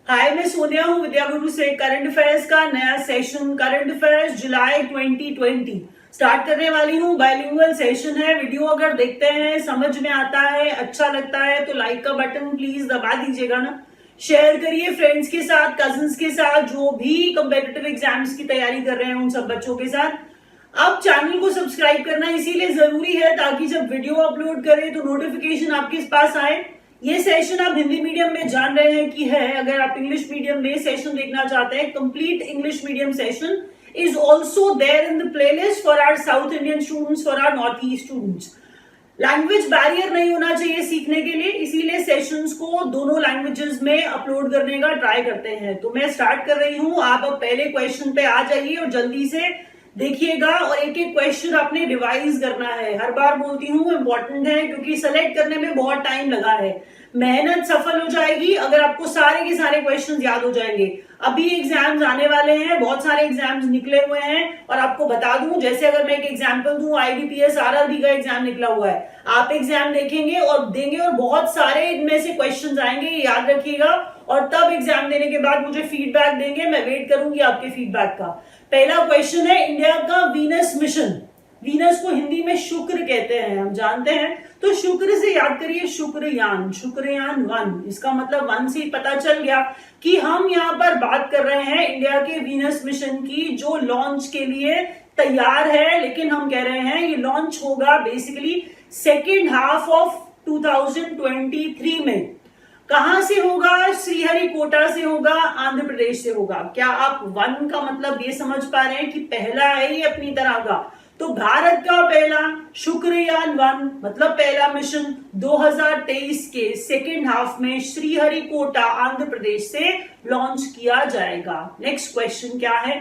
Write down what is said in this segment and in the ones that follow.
हाय, मैं सोनिया हूँ विद्या गुरु से। करंट अफेयर्स का नया सेशन करंट अफेयर्स जुलाई 2020 स्टार्ट करने वाली हूँ। बाइलिंगुअल सेशन है। वीडियो अगर देखते हैं, समझ में आता है, अच्छा लगता है तो लाइक का बटन प्लीज दबा दीजिएगा ना। शेयर करिए फ्रेंड्स के साथ, कजिन्स के साथ, जो भी कम्पिटिटिव एग्जाम्स की तैयारी कर रहे हैं उन सब बच्चों के साथ। अब चैनल को सब्सक्राइब करना इसीलिए जरूरी है ताकि जब वीडियो अपलोड करें तो नोटिफिकेशन आपके पास आए। ये सेशन आप हिंदी मीडियम में जान रहे हैं कि है। अगर आप इंग्लिश मीडियम में सेशन देखना चाहते हैं, complete English medium session is also there in the playlist for our South Indian students, for our North East students. Language barrier नहीं होना चाहिए सीखने के लिए, इसीलिए सेशंस को दोनों लैंग्वेजेस में अपलोड करने का ट्राई करते हैं। तो मैं स्टार्ट कर रही हूं। आप अब पहले क्वेश्चन पे आ जाइए और जल्दी से देखिएगा और एक एक क्वेश्चन आपने रिवाइज करना है। हर बार बोलती हूँ, इंपॉर्टेंट है क्योंकि सेलेक्ट करने में बहुत टाइम लगा है। मेहनत सफल हो जाएगी अगर आपको सारे के सारे क्वेश्चंस याद हो जाएंगे। अभी एग्जाम्स आने वाले हैं, बहुत सारे एग्जाम्स निकले हुए हैं और आपको बता दूं, जैसे अगर मैं एक एग्जांपल दूं, आईबीपीएस आरआरबी का एग्जाम निकला हुआ है। आप एग्जाम देखेंगे और देंगे और बहुत सारे इनमें से क्वेश्चंस आएंगे, याद रखिएगा। और तब एग्जाम देने के बाद मुझे फीडबैक देंगे, मैं वेट करूंगी आपके फीडबैक का। पहला क्वेश्चन है, इंडिया का वीनस मिशन। वीनस को हिंदी में शुक्र कहते हैं, हम जानते हैं। तो शुक्र से याद करिए, शुक्रयान, शुक्रयान 1। इसका मतलब 1 से पता चल गया कि हम यहाँ पर बात कर रहे हैं इंडिया के वीनस मिशन की, जो लॉन्च के लिए तैयार है। लेकिन हम कह रहे हैं ये लॉन्च होगा बेसिकली सेकेंड हाफ ऑफ 2023 में। कहां से होगा? श्रीहरिकोटा से होगा, आंध्र प्रदेश से होगा। क्या आप 1 का मतलब ये समझ पा रहे हैं कि पहला है ये अपनी तरह का? तो भारत का पहला शुक्रयान 1 मतलब पहला मिशन 2023 के सेकेंड हाफ में श्रीहरिकोटा आंध्र प्रदेश से लॉन्च किया जाएगा। नेक्स्ट क्वेश्चन क्या है?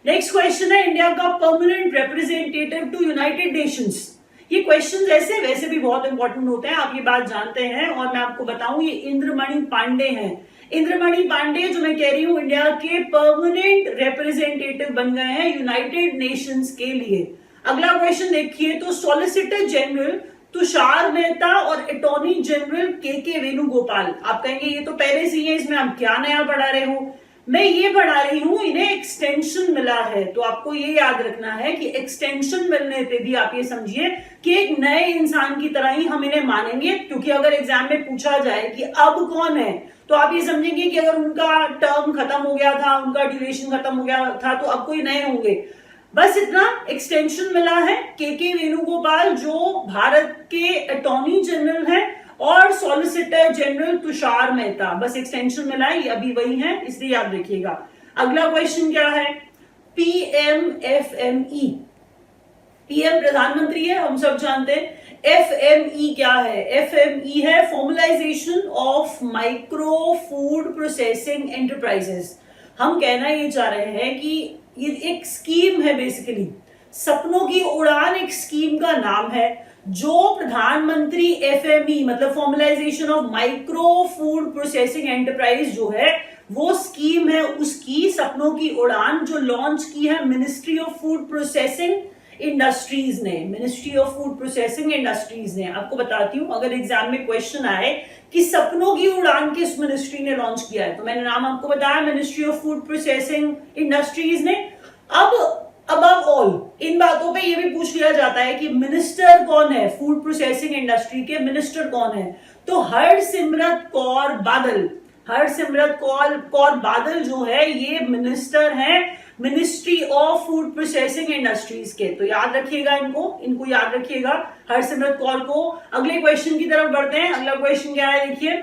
नेक्स्ट क्वेश्चन है, इंडिया का permanent representative to United Nations. ये क्वेश्चन ऐसे वैसे भी बहुत इंपॉर्टेंट होते हैं, आप ये बात जानते हैं। और मैं आपको बताऊं, ये इंद्रमणि पांडे हैं। इंद्रमणि पांडे, जो मैं कह रही हूं, इंडिया के परमानेंट रिप्रेजेंटेटिव बन गए हैं यूनाइटेड नेशंस के लिए। अगला क्वेश्चन देखिए, तो सॉलिसिटर जनरल तुषार मेहता और अटॉर्नी जनरल के वेणुगोपाल। आप कहेंगे ये तो पहले से ही है, इसमें आप क्या नया पढ़ा रहे हो? मैं ये पढ़ा रही हूं, इन्हें एक्सटेंशन मिला है। तो आपको ये याद रखना है कि एक्सटेंशन मिलने पे भी आप ये समझिए कि एक नए इंसान की तरह ही हम इन्हें मानेंगे। क्योंकि अगर एग्जाम में पूछा जाए कि अब कौन है, तो आप ये समझेंगे कि अगर उनका टर्म खत्म हो गया था, उनका ड्यूरेशन खत्म हो गया था, तो अब कोई नए होंगे। बस इतना एक्सटेंशन मिला है। के वेणुगोपाल जो भारत के अटॉर्नी जनरल हैं और सॉलिसिटर जनरल तुषार मेहता, बस एक्सटेंशन मिला है, ये अभी वही है, इसलिए याद रखिएगा। अगला क्वेश्चन क्या है? पीएमएफएमई। पीएम प्रधानमंत्री है, हम सब जानते हैं। एफएमई क्या है? एफएमई है formalisation of micro food processing enterprises. हम कहना ये चाह रहे हैं कि ये एक स्कीम है, बेसिकली सपनों की उड़ान एक स्कीम का नाम है, जो प्रधानमंत्री एफएमई मतलब formalisation of micro food processing enterprise जो है वो स्कीम है, उसकी सपनों की उड़ान जो लॉन्च की है ministry of food processing industries ने। Ministry of food processing industries ने, आपको बताती हूं, अगर एग्जाम में क्वेश्चन आए कि सपनों की उड़ान किस मिनिस्ट्री ने लॉन्च किया है, तो मैंने नाम आपको बताया, ministry of food processing industries ने। अब अबव ऑल इन बातों पे ये भी पूछ लिया जाता है कि मिनिस्टर कौन है, फूड प्रोसेसिंग इंडस्ट्री के मिनिस्टर कौन है? तो हरसिमरत कौर बादल। हरसिमरत कौर बादल जो है ये मिनिस्टर हैं ministry of food processing industries के। तो याद रखिएगा, इनको याद रखिएगा, हरसिमरत कौर को। अगले क्वेश्चन की तरफ बढ़ते हैं। अगला क्वेश्चन क्या है? देखिए,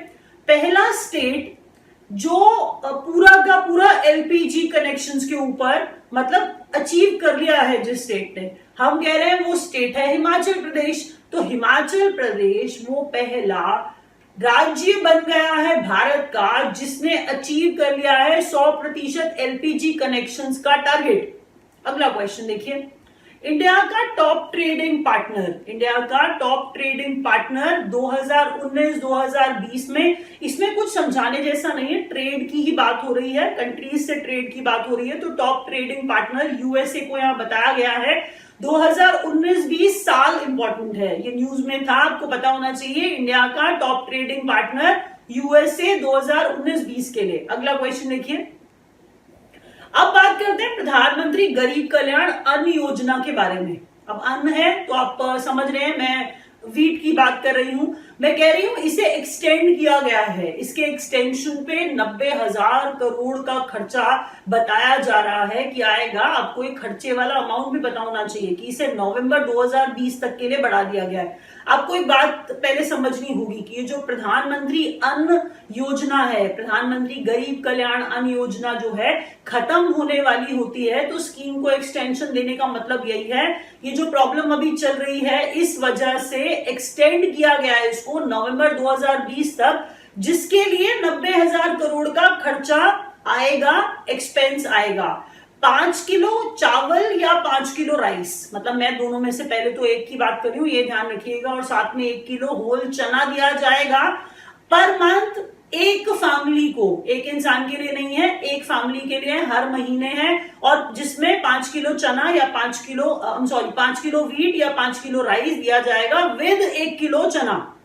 पहला स्टेट जो पूरा का पूरा एलपीजी कनेक्शंस के ऊपर मतलब अचीव कर लिया है, जिस स्टेट ने, हम कह रहे हैं वो स्टेट है हिमाचल प्रदेश। तो हिमाचल प्रदेश वो पहला राज्य बन गया है भारत का जिसने अचीव कर लिया है 100% एलपीजी कनेक्शंस का टारगेट। अगला क्वेश्चन देखिए, इंडिया का टॉप ट्रेडिंग पार्टनर। इंडिया का टॉप ट्रेडिंग पार्टनर 2019-2020 में, इसमें कुछ समझाने जैसा नहीं है, ट्रेड की ही बात हो रही है, कंट्रीज से ट्रेड की बात हो रही है। तो टॉप ट्रेडिंग पार्टनर यूएसए को यहां बताया गया है। 2019-20 साल इंपॉर्टेंट है, ये न्यूज में था, आपको पता होना चाहिए। इंडिया का टॉप ट्रेडिंग पार्टनर यूएसए 2019-20 के लिए। अगला क्वेश्चन देखिए। अब बात करते हैं प्रधानमंत्री गरीब कल्याण अन्न योजना के बारे में। अब अन्न है तो आप समझ रहे हैं, मैं वीट की बात कर रही हूं। मैं कह रही हूं इसे एक्सटेंड किया गया है, इसके एक्सटेंशन पे 90,000 करोड़ का खर्चा बताया जा रहा है कि आएगा। आपको एक खर्चे वाला अमाउंट भी पता होना चाहिए कि इसे नवंबर 2020 तक के लिए बढ़ा दिया गया है। आपको एक बात पहले समझनी होगी कि ये जो प्रधानमंत्री अन्न योजना है, प्रधानमंत्री गरीब कल्याण अन्न योजना जो है खत्म होने वाली होती है, तो स्कीम को एक्सटेंशन देने का मतलब यही है। ये जो प्रॉब्लम अभी चल रही है इस वजह से एक्सटेंड किया गया है इसको नवंबर 2020 तक, जिसके लिए 90,000 करोड़ का खर्चा आएगा, एक्सपेंस आएगा। 5 किलो चावल या 5 किलो राइस, मतलब मैं दोनों में से पहले तो एक की बात कर रही हूं, ये ध्यान रखिएगा, और साथ में 1 किलो होल चना दिया जाएगा पर मंथ एक फैमिली को, एक इंसान के लिए नहीं है, एक फैमिली के लिए हर महीने है, और जिसमें 5 किलो चना या 5 किलो वीट या 5 किलो राइस दिया जाएगा विद 1 किलो चना।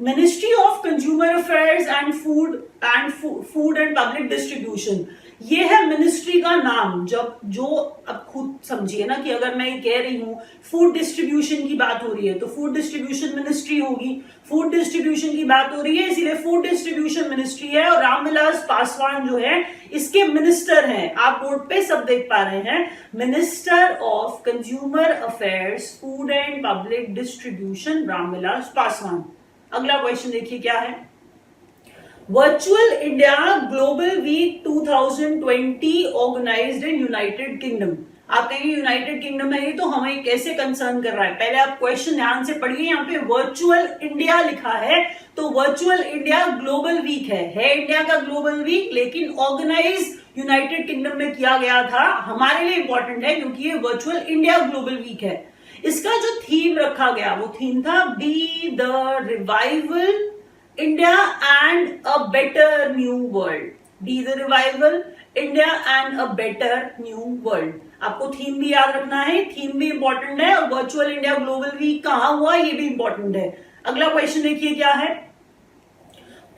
Ministry of consumer affairs and food and public distribution, ये है मिनिस्ट्री का नाम। जब जो अब खुद समझिए ना कि अगर मैं ये कह रही हूं फूड डिस्ट्रीब्यूशन की बात हो रही है तो फूड डिस्ट्रीब्यूशन मिनिस्ट्री होगी। फूड डिस्ट्रीब्यूशन की बात हो रही है इसीलिए फूड डिस्ट्रीब्यूशन मिनिस्ट्री है, और रामविलास पासवान जो है इसके मिनिस्टर हैं। आप बोर्ड पे सब देख पा रहे हैं, minister of consumer affairs food and public distribution Ramvilas Paswan. अगला क्वेश्चन देखिए क्या है। Virtual India global week 2020 organised in United Kingdom. आप कहेंगे यूनाइटेड किंगडम है ये, तो हमें कैसे कंसर्न कर रहा है? पहले आप क्वेश्चन ध्यान से पढ़िए, यहाँ पे वर्चुअल इंडिया लिखा है, तो वर्चुअल इंडिया ग्लोबल वीक है इंडिया का ग्लोबल वीक, लेकिन ऑर्गेनाइज यूनाइटेड किंगडम में किया गया था। हमारे लिए इंपॉर्टेंट है क्योंकि ये वर्चुअल इंडिया ग्लोबल वीक है। इसका जो थीम रखा गया वो थीम था be the revival India and a better new world. Be the revival India and a better new world. आपको थीम भी याद रखना है, थीम भी इंपॉर्टेंट है, और वर्चुअल इंडिया ग्लोबल वीक कहां हुआ ये भी इंपॉर्टेंट है। अगला क्वेश्चन देखिए क्या है।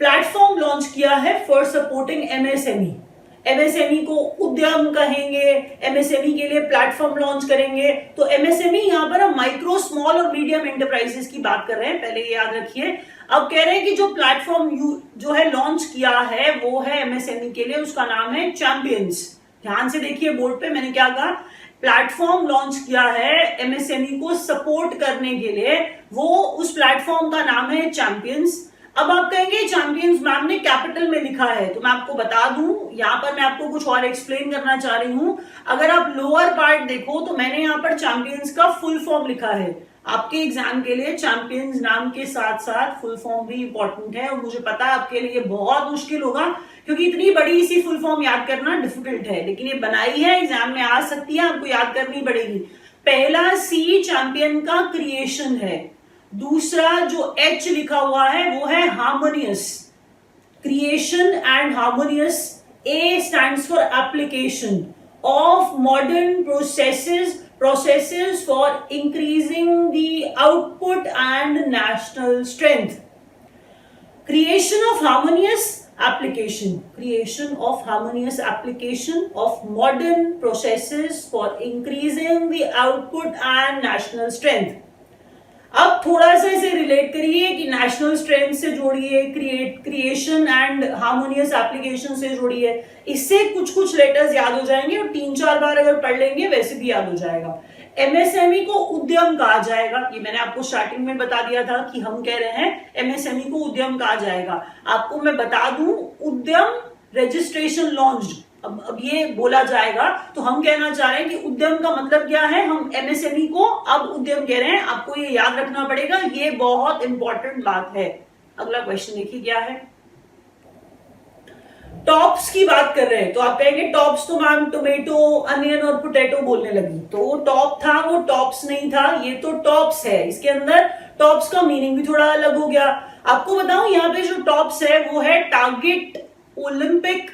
प्लेटफॉर्म लॉन्च किया है फॉर सपोर्टिंग एमएसएमई। एमएसएमई को उद्यम कहेंगे, एमएसएमई के लिए प्लेटफॉर्म लॉन्च करेंगे। तो एमएसएमई यहां पर हम माइक्रो स्मॉल और मीडियम एंटरप्राइजेस की बात कर रहे हैं, पहले ये याद रखिए। अब कह रहे हैं कि जो प्लेटफॉर्म जो है लॉन्च किया है वो है एमएसएमई के लिए, उसका नाम है चैंपियंस। ध्यान से देखिए बोर्ड पे मैंने क्या कहा, प्लेटफॉर्म लॉन्च किया है एमएसएमई को सपोर्ट करने के लिए, वो उस प्लेटफॉर्म का नाम है चैंपियंस। अब आप कहेंगे चैंपियंस मैम ने कैपिटल में लिखा है, तो मैं आपको बता दूं, यहां पर मैं आपको कुछ और एक्सप्लेन करना चाह रही हूं। अगर आप लोअर पार्ट देखो तो मैंने यहां पर चैंपियंस का फुल फॉर्म लिखा है। आपके एग्जाम के लिए चैंपियंस नाम के साथ साथ फुल फॉर्म भी इंपॉर्टेंट है, और मुझे पता है आपके लिए बहुत मुश्किल होगा क्योंकि इतनी बड़ी सी फुल फॉर्म याद करना डिफिकल्ट है, लेकिन ये बनाई है, एग्जाम में आ सकती है, आपको याद करनी पड़ेगी। पहला सी चैंपियन का क्रिएशन है, दूसरा जो एच लिखा हुआ है वो है harmonious, creation and harmonious. A stands for application of modern processes for increasing the output and national strength. Creation of harmonious application of modern processes for increasing the output and national strength. अब थोड़ा सा इसे relate करिए कि national strength से जोड़िए, creation and harmonious application से जोड़िए, इससे कुछ कुछ लेटर्स याद हो जाएंगे और 3-4 बार अगर पढ़ लेंगे वैसे भी याद हो जाएगा। एमएसएमई को उद्यम कहा जाएगा, ये मैंने आपको स्टार्टिंग में बता दिया था कि हम कह रहे हैं एमएसएमई को उद्यम कहा जाएगा। आपको मैं बता दूं, उद्यम रजिस्ट्रेशन लॉन्च्ड, अब ये बोला जाएगा, तो हम कहना चाह रहे हैं कि उद्यम का मतलब क्या है, हम एमएसएमई को अब उद्यम कह रहे हैं। आपको ये याद रखना पड़ेगा, ये बहुत इंपॉर्टेंट बात है। अगला क्वेश्चन देखिए क्या है। टॉप्स की बात कर रहे हैं, तो आप कहेंगे टॉप्स तो मैम टोमेटो, अनियन और पोटैटो बोलने लगी, तो टॉप था वो टॉप्स नहीं था, ये तो टॉप्स है। इसके अंदर टॉप्स का मीनिंग भी थोड़ा अलग हो गया। आपको बताऊं यहाँ पे जो टॉप्स है वो है टारगेट ओलंपिक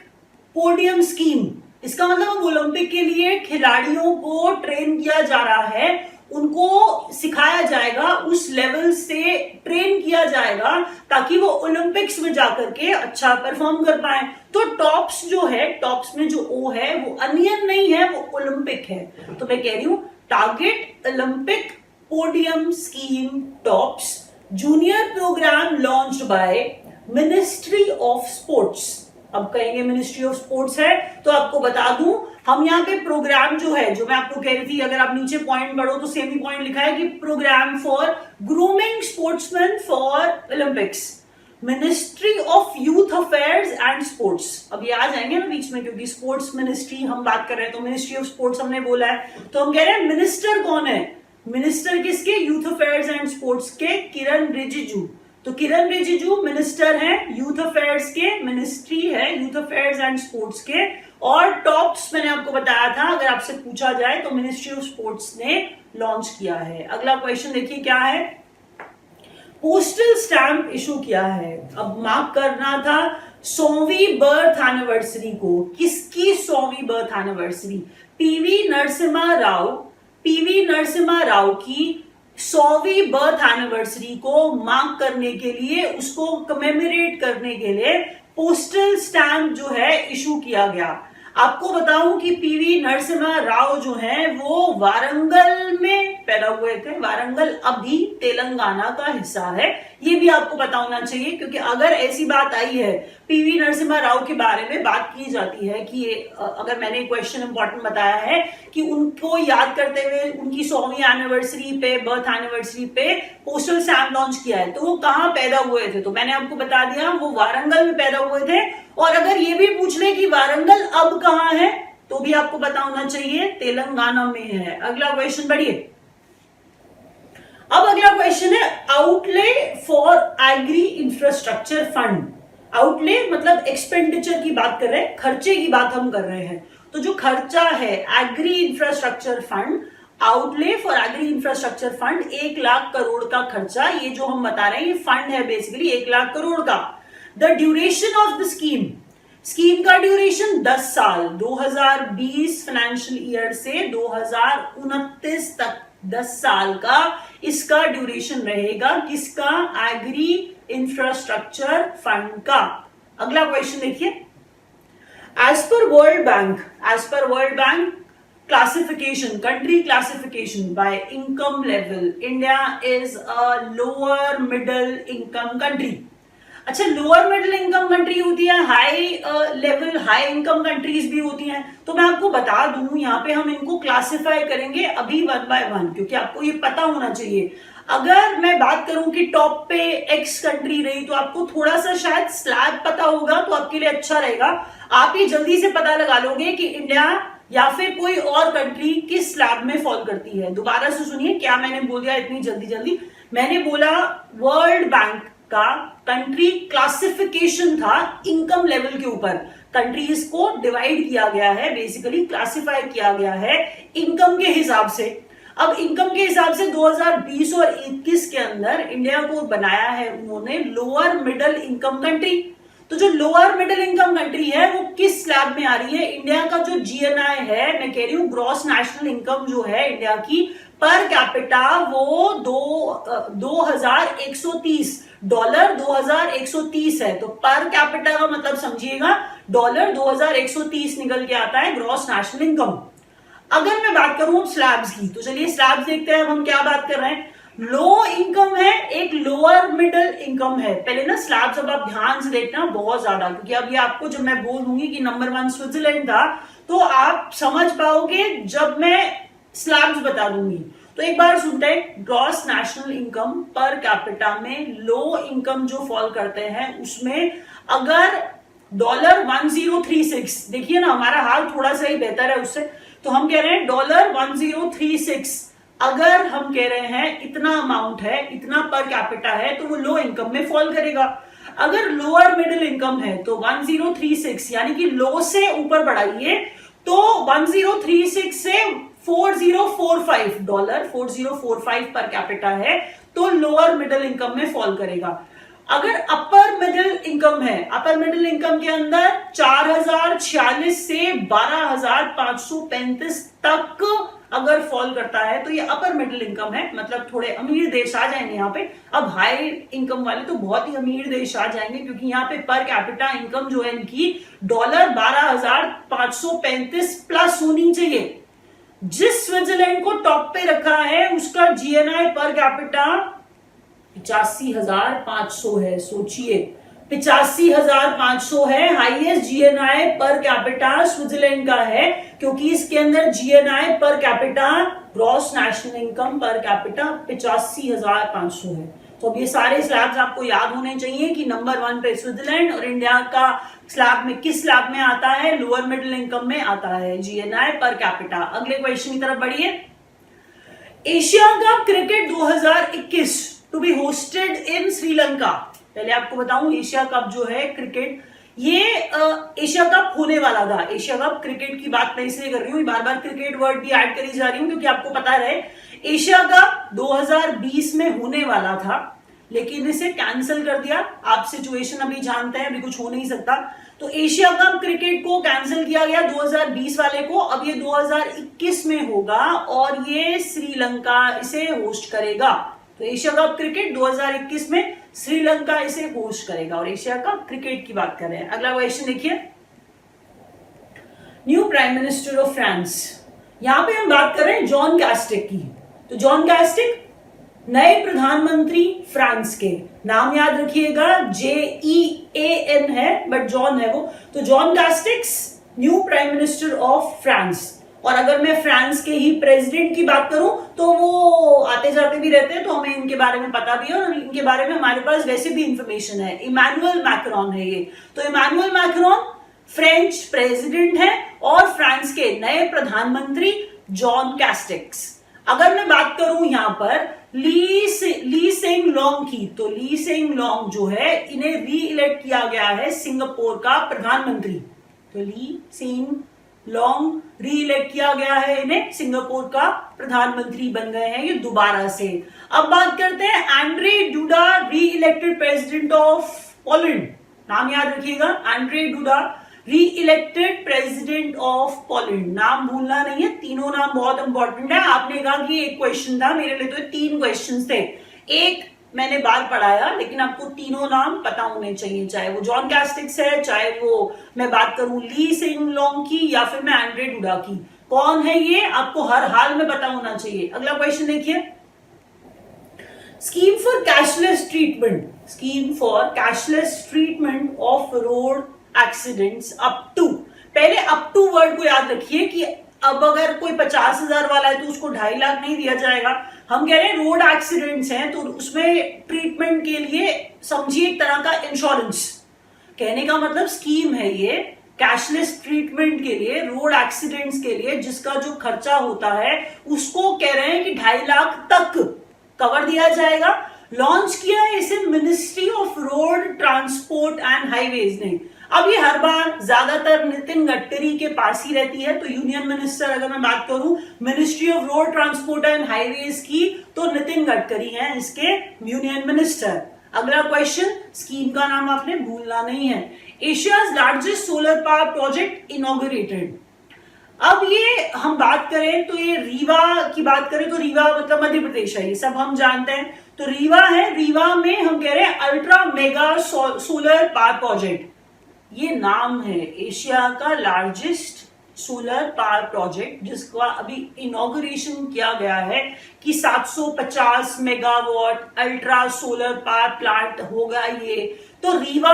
पोडियम स्कीम। इसका मतलब ओलंपिक के लिए खिलाड़ियों को ट्रेन किया जा रहा है उनको सिखाया जाएगा, उस लेवल से ट्रेन किया जाएगा ताकि वो ओलंपिक्स में जाकर के अच्छा परफॉर्म कर पाए। तो टॉप्स जो है, टॉप्स में जो ओ है वो अनियन नहीं है, वो ओलंपिक है। तो मैं कह रही हूं target Olympic podium scheme TOPS junior programme launched by ministry of sports. अब कहेंगे मिनिस्ट्री ऑफ स्पोर्ट्स है, तो आपको बता दूं हम यहाँ पे प्रोग्राम जो है, जो मैं आपको कह रही थी, अगर आप नीचे पॉइंट पढ़ो तो सेमी पॉइंट लिखा है कि programme for grooming sportsman for Olympics, ministry of youth affairs and sports. अब ये आ जाएंगे ना बीच में, क्योंकि स्पोर्ट्स मिनिस्ट्री हम बात कर रहे हैं, तो मिनिस्ट्री ऑफ स्पोर्ट्स हमने बोला है, तो हम कह रहे हैं मिनिस्टर कौन है, मिनिस्टर किसके, यूथ अफेयर्स एंड स्पोर्ट्स के, किरण रिजिजू। तो किरण रिजिजू मिनिस्टर हैं यूथ अफेयर्स के, मिनिस्ट्री है यूथ अफेयर्स एंड स्पोर्ट्स के। और टॉप्स मैंने आपको बताया था, अगर आपसे पूछा जाए तो मिनिस्ट्री ऑफ स्पोर्ट्स ने लॉन्च किया है। अगला क्वेश्चन देखिए क्या है, पोस्टल स्टैंप इशू किया है। अब मार्क करना था 100वीं बर्थ एनिवर्सरी को, किसकी 100वीं birth anniversary, PV Narasimha Rao, PV Narasimha Rao की 100वीं बर्थ एनिवर्सरी को मार्क करने के लिए, उसको कमेमोरेट करने के लिए पोस्टल स्टैंप जो है इशू किया गया। आपको बताऊं कि पीवी नरसिम्हा राव जो है वो वारंगल में पैदा हुए थे। वारंगल अभी तेलंगाना का हिस्सा है, ये भी आपको पता होना चाहिए, क्योंकि अगर ऐसी बात आई है, पीवी नरसिम्हा राव के बारे में बात की जाती है कि अगर मैंने क्वेश्चन इंपॉर्टेंट बताया है कि उनको याद करते हुए उनकी 100वीं एनिवर्सरी पे, बर्थ एनिवर्सरी पे पोस्टल स्टैंप लॉन्च किया है, तो वो कहां पैदा हुए थे, तो मैंने आपको बता दिया वो वारंगल में पैदा हुए थे। और अगर ये भी पूछ ले कि वारंगल अब कहां है, तो भी आपको पता होना चाहिए तेलंगाना में है। अगला क्वेश्चन बढ़िए। अब अगला क्वेश्चन है outlay for agri infrastructure fund. Outlay मतलब एक्सपेंडिचर की बात कर रहे हैं, खर्चे की बात हम कर रहे हैं। तो जो खर्चा है agri infrastructure fund, outlay for agri infrastructure fund 1 lakh crore का खर्चा, ये जो हम बता रहे हैं ये फंड है बेसिकली 1 लाख करोड़ का। The duration of the scheme, scheme का ड्यूरेशन 10 साल, 2020 फाइनेंशियल ईयर से 2029 तक 10 साल का इसका ड्यूरेशन रहेगा। किसका, एग्री इंफ्रास्ट्रक्चर फंड का। अगला क्वेश्चन देखिए, as per World Bank classification, country classification by income level, India is a lower middle income country. अच्छा, लोअर मिडिल इनकम कंट्री होती है, high level high income countries भी होती हैं। तो मैं आपको बता दूं, यहाँ पे हम इनको क्लासिफाई करेंगे अभी 1 by 1, क्योंकि आपको ये पता होना चाहिए। अगर मैं बात करूं कि टॉप पे एक्स कंट्री रही, तो आपको थोड़ा सा शायद स्लैब पता होगा, तो आपके लिए अच्छा रहेगा। आप ये जल्दी से पता लगा लोगे कि इंडिया या फिर कोई और कंट्री किस स्लैब में फॉल करती है। दोबारा से सुनिए, क्या मैंने बोल दिया इतनी जल्दी, मैंने बोला वर्ल्ड बैंक का कंट्री क्लासिफिकेशन था इनकम लेवल के ऊपर। कंट्रीज को डिवाइड किया गया है, बेसिकली क्लासिफाई किया गया है इनकम के हिसाब से। अब इनकम के हिसाब से 2020 और 21 के अंदर इंडिया को बनाया है उन्होंने लोअर मिडिल इनकम कंट्री। तो जो लोअर मिडिल इनकम कंट्री है वो किस स्लैब में आ रही है, इंडिया का जो जीएनआई है, मैं कह रही हूँ ग्रॉस नेशनल इनकम जो है इंडिया की पर कैपिटा, वो $2130 है। तो पर कैपिटा का मतलब समझिएगा $2130 निकल के आता है ग्रॉस नेशनल इनकम। अगर मैं बात करूं स्लैब्स की, तो चलिए स्लैब्स देखते हैं हम क्या बात कर रहे हैं। लो इनकम है, एक लोअर मिडिल इनकम है। पहले ना स्लैब्स अब आप ध्यान से देखना बहुत ज्यादा, क्योंकि अब ये आपको जब मैं बोल दूंगी कि नंबर 1 स्विट्जरलैंड था, तो आप समझ पाओगे जब मैं स्लैब्स बता दूंगी। तो एक बार सुनते हैं, gross national income per capita में लो इनकम जो फॉल करते हैं उसमें अगर $1036, देखिए ना हमारा हाल थोड़ा सा ही बेहतर है उससे, तो हम कह रहे हैं $1036, अगर हम कह रहे हैं इतना अमाउंट है, इतना पर कैपिटा है, तो वो लो इनकम में फॉल करेगा। अगर लोअर मिडिल इनकम है तो 1036, यानी कि लो से ऊपर बढ़ाइए, तो 1036 से $4045 पर कैपिटा है, तो लोअर मिडिल इनकम में फॉल करेगा। अगर अपर मिडिल इनकम है, अपर मिडिल इनकम के अंदर 4046 से 12535 तक अगर फॉल करता है तो ये अपर मिडिल इनकम है, मतलब थोड़े अमीर देश आ जाएंगे यहाँ पे। अब हाई इनकम वाले तो बहुत ही अमीर देश आ जाएंगे, क्योंकि यहाँ पे पर कैपिटा इनकम जो है इनकी $12,535 प्लस होनी चाहिए। जिस स्विट्जरलैंड को टॉप पे रखा है उसका जीएनआई पर कैपिटा 85,500 है। सोचिए 85,500 है, highest GNI per capita Switzerland का है, क्योंकि इसके अंदर GNI per capita gross national income per capita 85,500 है। तो अब ये सारे स्लैब्स आपको याद होने चाहिए कि नंबर 1 पे स्विट्जरलैंड और इंडिया का स्लैब में किस स्लैब में आता है, लोअर मिडिल इनकम में आता है, जीएनआई पर कैपिटा। अगले क्वेश्चन की तरफ बढ़िए। Asia Cup cricket 2021 to be hosted in Sri Lanka. पहले आपको बताऊं एशिया कप जो है क्रिकेट, ये एशिया कप होने वाला था। एशिया कप क्रिकेट की बात मैं इसलिए कर रही हूँ, बार बार क्रिकेट वर्ड भी ऐड करी जा रही हूँ क्योंकि आपको पता रहे एशिया कप 2020 में होने वाला था, लेकिन इसे कैंसिल कर दिया। आप सिचुएशन अभी जानते हैं, अभी कुछ हो नहीं सकता, तो एशिया कप क्रिकेट को कैंसिल किया गया 2020 वाले को। अब ये 2021 में होगा और ये श्रीलंका इसे होस्ट करेगा। तो एशिया कप क्रिकेट 2021 में श्रीलंका इसे होस्ट करेगा और एशिया कप क्रिकेट की बात कर रहे हैं। अगला क्वेश्चन देखिए, new prime minister of France. यहां पे हम बात कर रहे हैं जॉन कैस्टिक की। तो जॉन कैस्टिक नए प्रधानमंत्री फ्रांस के, नाम याद रखिएगा JEAN है बट जॉन है वो। तो John Castex new prime minister of France. और अगर मैं फ्रांस के ही प्रेसिडेंट की बात करूं तो वो आते जाते भी रहते हैं, तो हमें इनके बारे में पता भी है और इनके बारे में हमारे पास वैसे भी इंफॉर्मेशन है। इमैनुअल मैक्रोन है ये। तो इमैनुअल मैक्रोन फ्रेंच प्रेसिडेंट है और फ्रांस के नए प्रधानमंत्री जॉन कैस्टिक्स। अगर मैं बात करूं यहां पर ली सेंग लॉन्ग की, तो ली सेंग लॉन्ग जो है इन्हें री इलेक्ट किया गया है सिंगापुर का प्रधानमंत्री। तो ली सेंग लॉन्ग री इलेक्ट किया गया है, इन्हें सिंगापुर का प्रधानमंत्री बन गए हैं ये दोबारा से। अब बात करते हैं एंड्रे डूडा री इलेक्टेड प्रेसिडेंट ऑफ पोलैंड। नाम याद रखिएगा, एंड्रे डूडा री इलेक्टेड प्रेसिडेंट ऑफ पोलैंड। नाम भूलना नहीं है, तीनों नाम बहुत इंपॉर्टेंट है। आपने कहा कि एक क्वेश्चन था, मेरे लिए तो 3 क्वेश्चन थे, एक मैंने बार पढ़ाया, लेकिन आपको तीनों नाम पता होने चाहिए, चाहे वो जॉन कैस्टिक्स है, चाहे वो मैं बात करूं ली सेंग लॉन्ग की या फिर मैं एंड्रे डूडा की। कौन है ये आपको हर हाल में पता होना चाहिए। अगला क्वेश्चन देखिए, scheme for cashless treatment. Scheme for cashless treatment of road accidents up to. पहले अप टू वर्ड को याद रखिए कि अब अगर कोई 50,000 वाला है तो उसको 2.5 लाख नहीं दिया जाएगा। हम कह रहे हैं रोड एक्सीडेंट्स हैं तो उसमें ट्रीटमेंट के लिए समझिए एक तरह का इंश्योरेंस। कहने का मतलब स्कीम है ये कैशलेस ट्रीटमेंट के लिए, रोड एक्सीडेंट्स के लिए जिसका जो खर्चा होता है उसको कह रहे हैं कि 2.5 लाख तक कवर दिया जाएगा। लॉन्च किया है इसे ministry of road transport and highways ने। अब ये हर बार ज्यादातर नितिन गडकरी के पास ही रहती है, तो यूनियन मिनिस्टर अगर मैं बात करूं ministry of road transport and highways की तो नितिन गडकरी हैं इसके यूनियन मिनिस्टर। अगला क्वेश्चन, स्कीम का नाम आपने भूलना नहीं है। Asia's largest solar power project inaugurated. अब ये हम बात करें तो ये रीवा की बात करें तो रीवा मतलब मध्य प्रदेश है, ये सब हम जानते हैं। तो रीवा है, रीवा में हम कह रहे हैं ultra mega solar power project. ये नाम है एशिया का लार्जेस्ट सोलर पावर प्रोजेक्ट जिसका अभी इनॉग्रेशन किया गया है कि 750 megawatt ultra solar power plant होगा ये। तो Rewa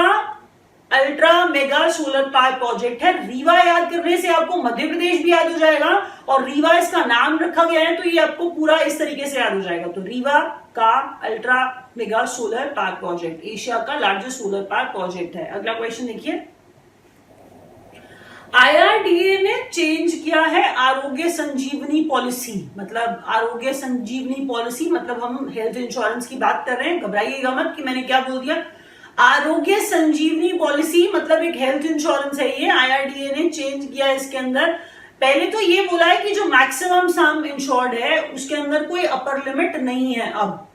ultra mega solar power project है। रीवा याद करने से आपको मध्य प्रदेश भी याद हो जाएगा और रीवा इसका नाम रखा गया है तो ये आपको पूरा इस तरीके से याद हो जाएगा। तो रीवा का ultra mega solar power project Asia का लार्जेस्ट सोलर पावर प्रोजेक्ट है। अगला क्वेश्चन देखिए, IRDA ने चेंज किया है आरोग्य संजीवनी पॉलिसी। मतलब आरोग्य संजीवनी पॉलिसी मतलब हम हेल्थ इंश्योरेंस की बात कर रहे हैं, घबराइएगा मत कि मैंने क्या बोल दिया। आरोग्य संजीवनी पॉलिसी मतलब एक हेल्थ इंश्योरेंस है ये, IRDA ने चेंज किया है इसके अंदर। पहले तो ये बोला है कि जो मैक्सिमम सम इंश्योर्ड है उसके अंदर कोई अपर लिमिट नहीं है। अब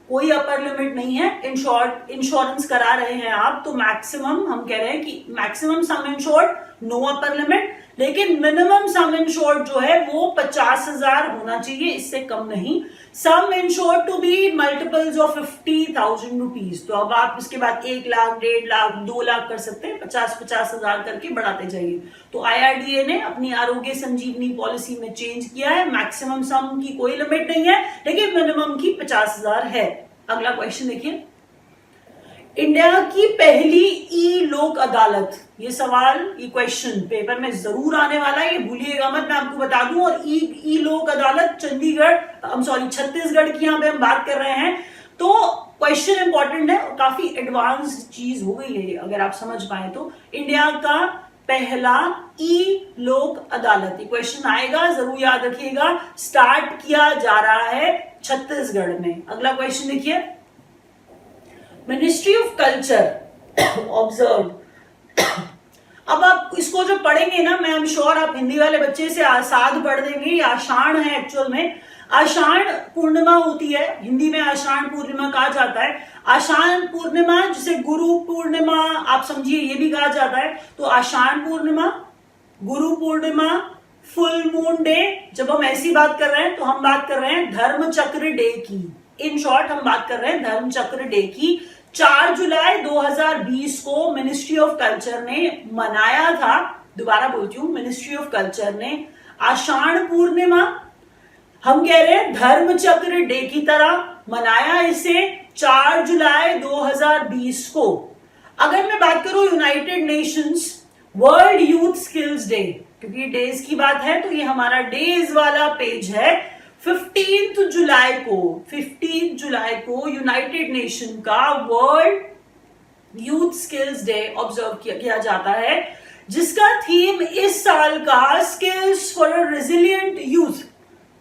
कोई अपर लिमिट नहीं है, इंश्योरेंस करा रहे हैं आप तो मैक्सिमम हम कह रहे हैं कि maximum sum insured no upper limit, लेकिन मिनिमम सम इंश्योर्ड जो है वो 50,000 होना चाहिए, इससे कम नहीं। Sum insured to be multiples of 50,000 rupees. तो अब आप इसके बाद 1 लाख, 1.5 लाख, 2 लाख कर सकते हैं, 50,000 करके बढ़ाते जाइए। तो IRDA ने अपनी आरोग्य संजीवनी पॉलिसी में चेंज किया है, मैक्सिमम सम की कोई लिमिट नहीं है, लेकिन मिनिमम की 50,000 है। अगला क्वेश्चन देखिए, इंडिया की पहली ई लोक अदालत, ये सवाल, ये क्वेश्चन पेपर में जरूर आने वाला है, ये भूलिएगा मत, मैं आपको बता दूं। और ई लोक अदालत छत्तीसगढ़ की यहाँ पे हम बात कर रहे हैं, तो क्वेश्चन इंपॉर्टेंट है और काफी एडवांस चीज हो गई है अगर आप समझ पाए तो। इंडिया का पहला ई लोक अदालत, ये क्वेश्चन आएगा, जरूर याद रखिएगा। स्टार्ट किया जा रहा है छत्तीसगढ़ में। अगला क्वेश्चन देखिए, मिनिस्ट्री ऑफ कल्चर ऑब्जर्व। अब आप इसको जो पढ़ेंगे ना, मैं एम श्योर आप हिंदी वाले बच्चे से आसाद पढ़ देंगे। ये आषाढ़ है, एक्चुअल में आषाढ़ पूर्णिमा होती है, हिंदी में आषाढ़ पूर्णिमा कहा जाता है। आषाढ़ पूर्णिमा जिसे गुरु पूर्णिमा आप समझिए ये भी कहा जाता है। तो आषाढ़ पूर्णिमा, Guru Purnima, full moon day, जब हम ऐसी बात कर रहे हैं तो हम बात कर रहे हैं धर्म चक्र डे की। इन शॉर्ट हम बात कर रहे हैं धर्म चक्र डे की। 4 जुलाई 2020 को मिनिस्ट्री ऑफ कल्चर ने मनाया था, दोबारा बोलती हूँ, मिनिस्ट्री ऑफ कल्चर ने आषाढ़ पूर्णिमा, हम कह रहे हैं धर्म चक्र डे की तरह मनाया इसे 4 जुलाई 2020 को। अगर मैं बात करूं United Nations world youth skills day, क्योंकि डेज की बात है तो ये हमारा डेज वाला पेज है। 15 जुलाई को यूनाइटेड नेशन का world youth skills day observe किया जाता है, जिसका थीम इस साल का skills for a resilient youth,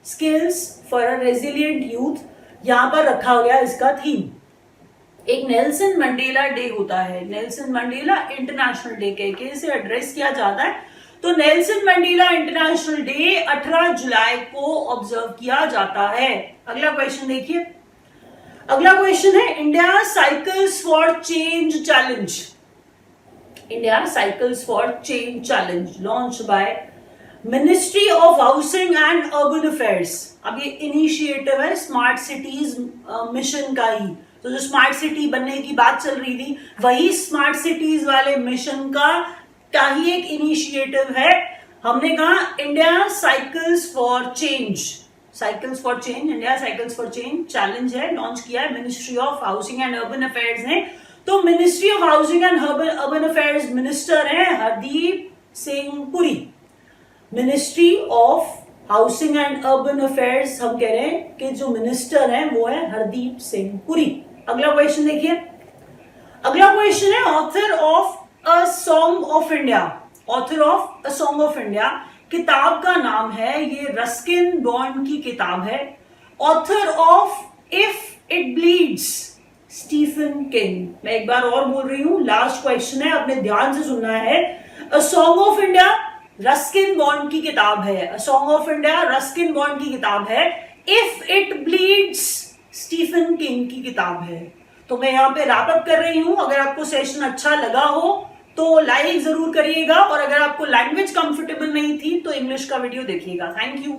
skills for a resilient youth यहां पर रखा गया इसका थीम। एक नेल्सन मंडेला डे होता है, नेल्सन मंडेला इंटरनेशनल डे कह के इसे एड्रेस किया जाता है। तो नेल्सन मंडेला इंटरनेशनल डे 18 जुलाई को ऑब्जर्व किया जाता है। अगला क्वेश्चन देखिए, अगला क्वेश्चन है India cycles for change challenge. India cycles for change challenge launch by ministry of housing and urban affairs. अब ये इनिशिएटिव है स्मार्ट सिटीज मिशन का ही। तो जो स्मार्ट सिटी बनने की बात चल रही थी, वही स्मार्ट सिटीज वाले मिशन का ही एक इनिशिएटिव है। हमने कहा India cycles for change, cycles for change, India cycles for change challenge है, लॉन्च किया है ministry of housing and urban affairs ने। तो ministry of housing and urban affairs minister हैं Hardeep Singh Puri. Ministry of housing and urban affairs हम कह रहे हैं कि जो मिनिस्टर हैं वो है हरदीप सिंह पुरी। अगला क्वेश्चन देखिए, अगला क्वेश्चन है author of a song of India. Author of a song of India किताब का नाम है, ये रस्किन बॉन्ड की किताब है। Author of if it bleeds Stephen King. मैं एक बार और बोल रही हूं, लास्ट क्वेश्चन है, अपने ध्यान से सुनना है। A song of India Ruskin Bond की किताब है, a song of India Ruskin Bond की किताब है। If it bleeds Stephen King की किताब है। तो मैं यहाँ पे रैप अप कर रही हूं। अगर आपको सेशन अच्छा लगा हो तो लाइक जरूर करिएगा, और अगर आपको लैंग्वेज कंफर्टेबल नहीं थी तो इंग्लिश का वीडियो देखिएगा। Thank you.